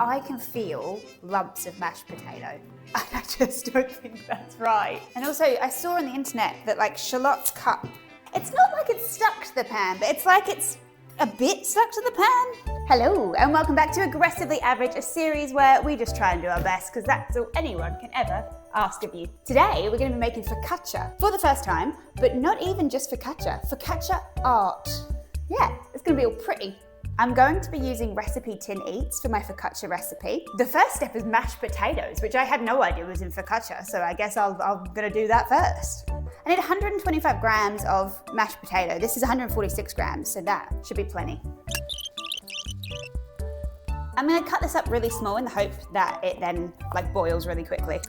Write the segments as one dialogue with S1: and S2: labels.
S1: I can feel lumps of mashed potato. And I just don't think that's right. And also, I saw on the internet that like shallots cut, it's not like it's stuck to the pan, but it's like it's a bit stuck to the pan. Hello, and welcome back to Aggressively Average, a series where we just try and do our best because that's all anyone can ever ask of you. Today, we're going to be making focaccia for the first time, but not even just focaccia art. Yeah, it's going to be all pretty. I'm going to be using Recipe Tin Eats for my focaccia recipe. The first step is mashed potatoes, which I had no idea was in focaccia, so I guess I'm gonna do that first. I need 125 grams of mashed potato. This is 146 grams, so that should be plenty. I'm gonna cut this up really small in the hope that it then boils really quickly.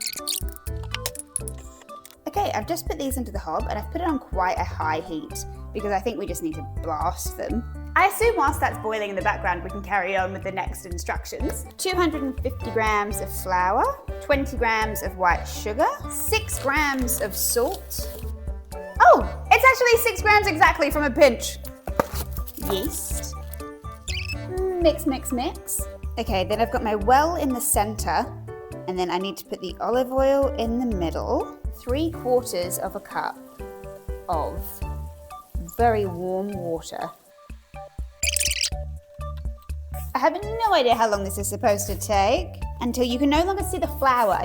S1: Okay, I've just put these into the hob and I've put it on quite a high heat because I think we just need to blast them. I assume whilst that's boiling in the background, we can carry on with the next instructions. 250 grams of flour, 20 grams of white sugar, 6 grams of salt. Oh, it's actually 6 grams exactly from a pinch. Yeast. Mix, mix, mix. Okay, then I've got my well in the center, and then I need to put the olive oil in the middle. 3/4 of a cup of very warm water. I have no idea how long this is supposed to take until you can no longer see the flour.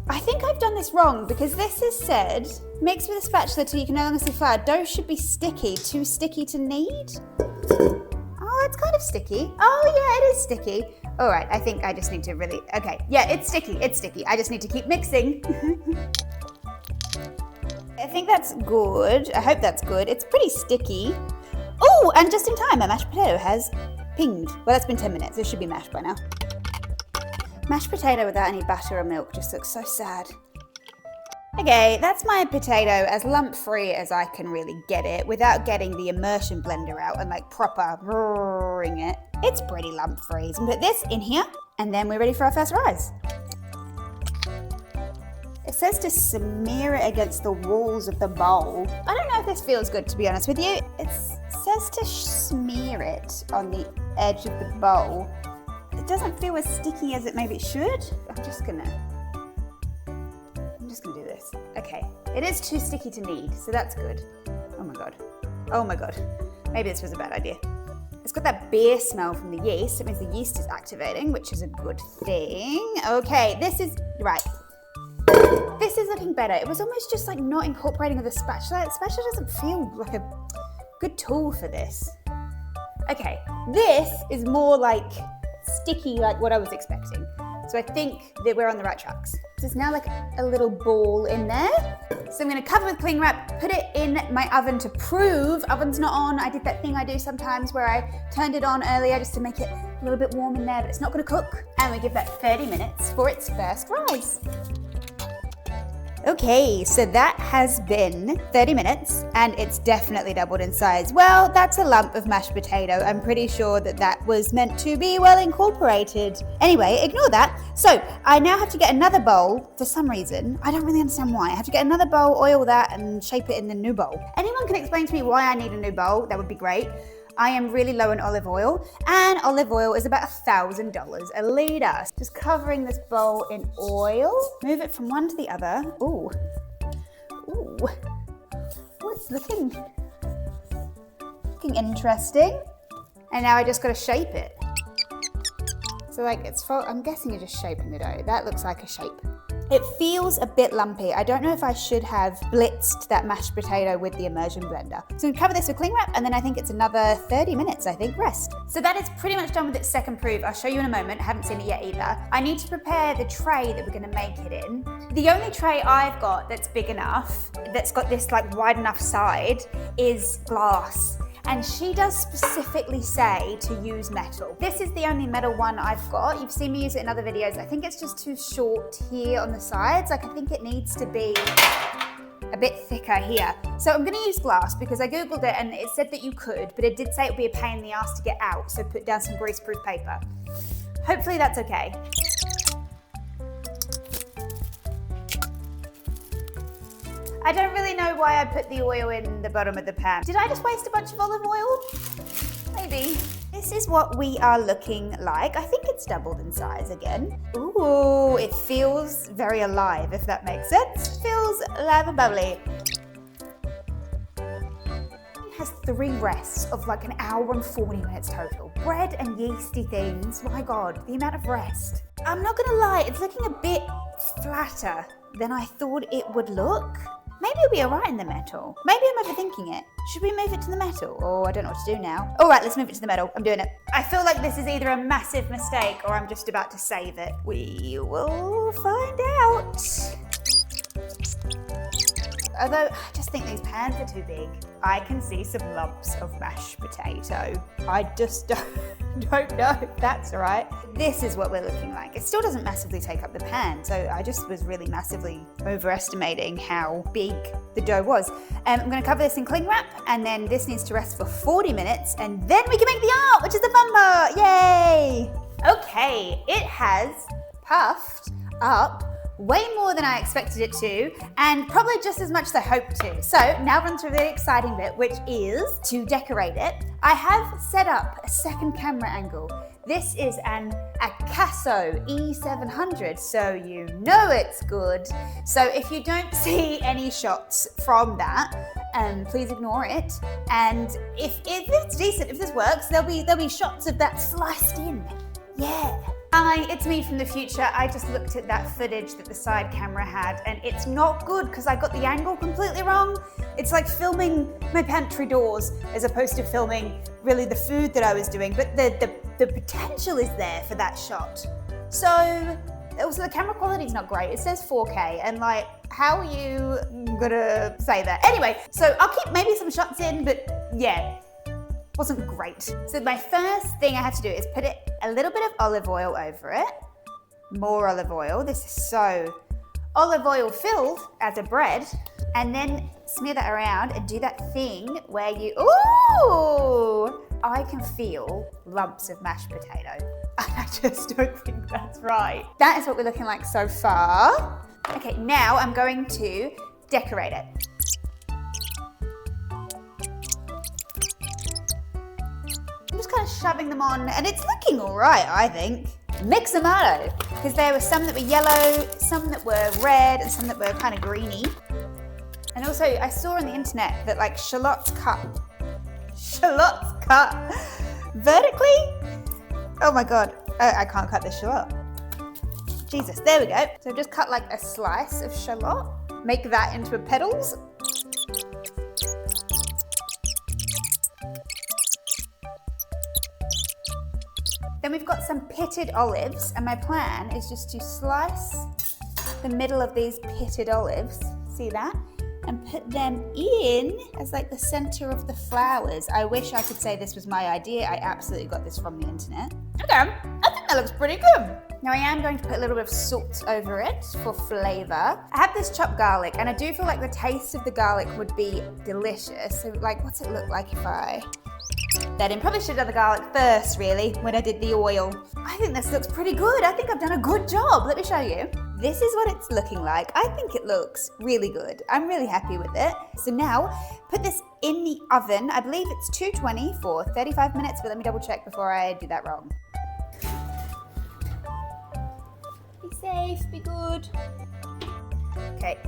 S1: I think I've done this wrong because this has said, mix with a spatula till you can no longer see flour. Dough should be sticky, too sticky to knead. Oh, it's kind of sticky. Oh yeah, it is sticky. All right, I think I just need to really, okay. Yeah, it's sticky. I just need to keep mixing. I think that's good. I hope that's good. It's pretty sticky. Oh, and just in time, my mashed potato has pinged. Well, that's been 10 minutes. It should be mashed by now. Mashed potato without any butter or milk just looks so sad. Okay, that's my potato as lump-free as I can really get it without getting the immersion blender out and proper roaring it. It's pretty lump-free. So I'm gonna put this in here, and then we're ready for our first rise. It says to smear it against the walls of the bowl. I don't know if this feels good, to be honest with you. It says to smear it on the edge of the bowl. It doesn't feel as sticky as it maybe should. I'm just gonna do this. Okay, it is too sticky to knead, so that's good. Oh my god. Oh my god. Maybe this was a bad idea. It's got that beer smell from the yeast. It means the yeast is activating, which is a good thing. Okay, this is, right. This is looking better. It was almost just not incorporating with a spatula. The spatula doesn't feel like a good tool for this. Okay, this is more sticky like what I was expecting. So I think that we're on the right tracks. There's now a little ball in there. So I'm gonna cover with cling wrap, put it in my oven to prove oven's not on. I did that thing I do sometimes where I turned it on earlier just to make it a little bit warm in there, but it's not gonna cook. And we give that 30 minutes for its first rise. Okay, so that has been 30 minutes and it's definitely doubled in size. Well, that's a lump of mashed potato. I'm pretty sure that was meant to be well incorporated. Anyway, ignore that. So I now have to get another bowl for some reason. I don't really understand why. I have to get another bowl, oil that and shape it in the new bowl. Anyone can explain to me why I need a new bowl? That would be great. I am really low on olive oil, and olive oil is about $1,000 a litre. Just covering this bowl in oil. Move it from one to the other. Ooh. Ooh. Oh, it's looking interesting. And now I just got to shape it. So I'm guessing you're just shaping the dough. That looks like a shape. It feels a bit lumpy. I don't know if I should have blitzed that mashed potato with the immersion blender. So I'm gonna cover this with cling wrap and then I think it's another 30 minutes, rest. So that is pretty much done with its second proof. I'll show you in a moment. I haven't seen it yet either. I need to prepare the tray that we're gonna make it in. The only tray I've got that's big enough, that's got this wide enough side, is glass. And she does specifically say to use metal. This is the only metal one I've got. You've seen me use it in other videos. I think it's just too short here on the sides. I think it needs to be a bit thicker here. So I'm gonna use glass because I Googled it and it said that you could, but it did say it would be a pain in the ass to get out. So put down some greaseproof paper. Hopefully that's okay. I don't really know why I put the oil in the bottom of the pan. Did I just waste a bunch of olive oil? Maybe. This this is what we are looking like. I think it's doubled in size again. Ooh, it feels very alive, if that makes sense. Feels alive and bubbly. It has 3 rests of like an hour and 40 minutes total. Bread and yeasty things, my God, the amount of rest. I'm not gonna lie, it's looking a bit flatter than I thought it would look. Maybe it'll be alright in the metal. Maybe I'm overthinking it. Should we move it to the metal? Oh, I don't know what to do now. All right, let's move it to the metal. I'm doing it. I feel like this is either a massive mistake or I'm just about to save it. We will find out. Although, I just think these pans are too big. I can see some lumps of mashed potato. I just don't know if that's right. This is what we're looking like. It still doesn't massively take up the pan, so I just was really massively overestimating how big the dough was. I'm gonna cover this in cling wrap, and then this needs to rest for 40 minutes, and then we can make the art, which is the fun part, yay! Okay, it has puffed up way more than I expected it to, and probably just as much as I hoped to. So now run through the exciting bit, which is to decorate it. I have set up a second camera angle. This is an Acaso E700, so you know it's good. So if you don't see any shots from that, please ignore it. And if it's decent, if this works, there'll be shots of that sliced in. Yeah. Hi, it's me from the future. I just looked at that footage that the side camera had, and it's not good because I got the angle completely wrong. It's like filming my pantry doors as opposed to filming really the food that I was doing, but the potential is there for that shot. So, also the camera quality is not great. It says 4K, and like, how are you gonna say that? Anyway, so I'll keep maybe some shots in, but yeah. Wasn't great. So my first thing I have to do is put a little bit of olive oil over it. More olive oil. This is so olive oil filled as a bread. And then smear that around and do that thing where you, ooh! I can feel lumps of mashed potato. I just don't think that's right. That is what we're looking like so far. Okay, now I'm going to decorate it. I'm just kind of shoving them on, and it's looking all right, I think. Mix-a-mato, because there were some that were yellow, some that were red, and some that were kind of greeny. And also, I saw on the internet that like shallots cut vertically. Oh my God, I can't cut this shallot. Jesus, there we go. So just cut like a slice of shallot, make that into petals. Then we've got some pitted olives, and my plan is just to slice the middle of these pitted olives, see that? And put them in as like the center of the flowers. I wish I could say this was my idea. I absolutely got this from the internet. Okay, I think that looks pretty good. Now I am going to put a little bit of salt over it for flavor. I have this chopped garlic, and I do feel like the taste of the garlic would be delicious. So like, what's it look like if I... That in. Probably should have done the garlic first, really, when I did the oil. I think this looks pretty good. I think I've done a good job. Let me show you. This is what it's looking like. I think it looks really good. I'm really happy with it. So now, put this in the oven. I believe it's 220 for 35 minutes, but let me double check before I do that wrong. Be safe, be good. Okay.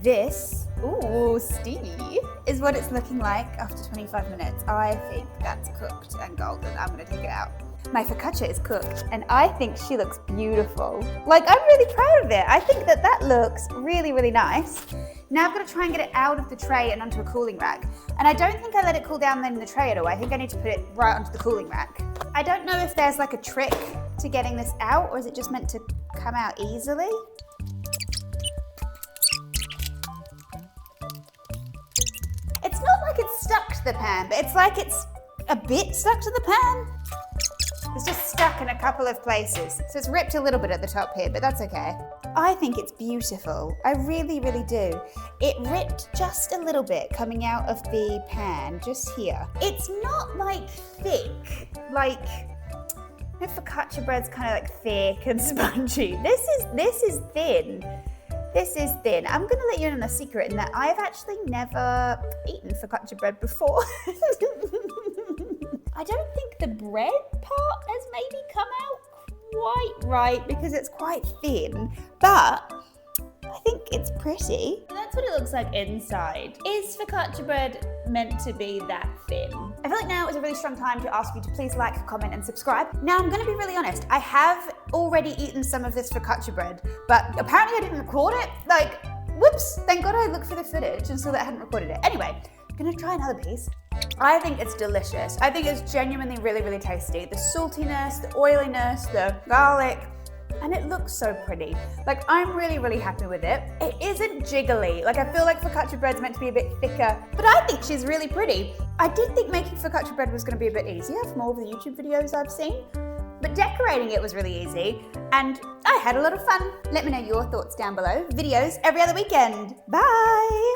S1: This, ooh, steamy, is what it's looking like after 25 minutes. I think that's cooked and golden. I'm gonna take it out. My focaccia is cooked, and I think she looks beautiful. Like, I'm really proud of it. I think that looks really, really nice. Now I've got to try and get it out of the tray and onto a cooling rack. And I don't think I let it cool down then in the tray at all. I think I need to put it right onto the cooling rack. I don't know if there's like a trick to getting this out, or is it just meant to come out easily? It's not like it's stuck to the pan, but it's like it's a bit stuck to the pan. It's just stuck in a couple of places. So it's ripped a little bit at the top here, but that's okay. I think it's beautiful. I really, really do. It ripped just a little bit coming out of the pan, just here. It's not like thick, like, you know, focaccia bread's kind of like thick and spongy. This is thin. This is thin. I'm gonna let you in on a secret in that I've actually never eaten focaccia bread before. I don't think the bread part has maybe come out quite right because it's quite thin, but I think it's pretty. That's what it looks like inside. Is focaccia bread meant to be that thin? I feel like now is a really strong time to ask you to please like, comment, and subscribe. Now, I'm gonna be really honest. I have already eaten some of this focaccia bread, but apparently I didn't record it. Like, whoops, thank God I looked for the footage and saw that I hadn't recorded it. Anyway, I'm gonna try another piece. I think it's delicious. I think it's genuinely really, really tasty. The saltiness, the oiliness, the garlic, and it looks so pretty. Like, I'm really, really happy with it. It isn't jiggly. Like, I feel like focaccia bread's meant to be a bit thicker, but I think she's really pretty. I did think making focaccia bread was gonna be a bit easier from all the YouTube videos I've seen, but decorating it was really easy, and I had a lot of fun. Let me know your thoughts down below. Videos every other weekend. Bye!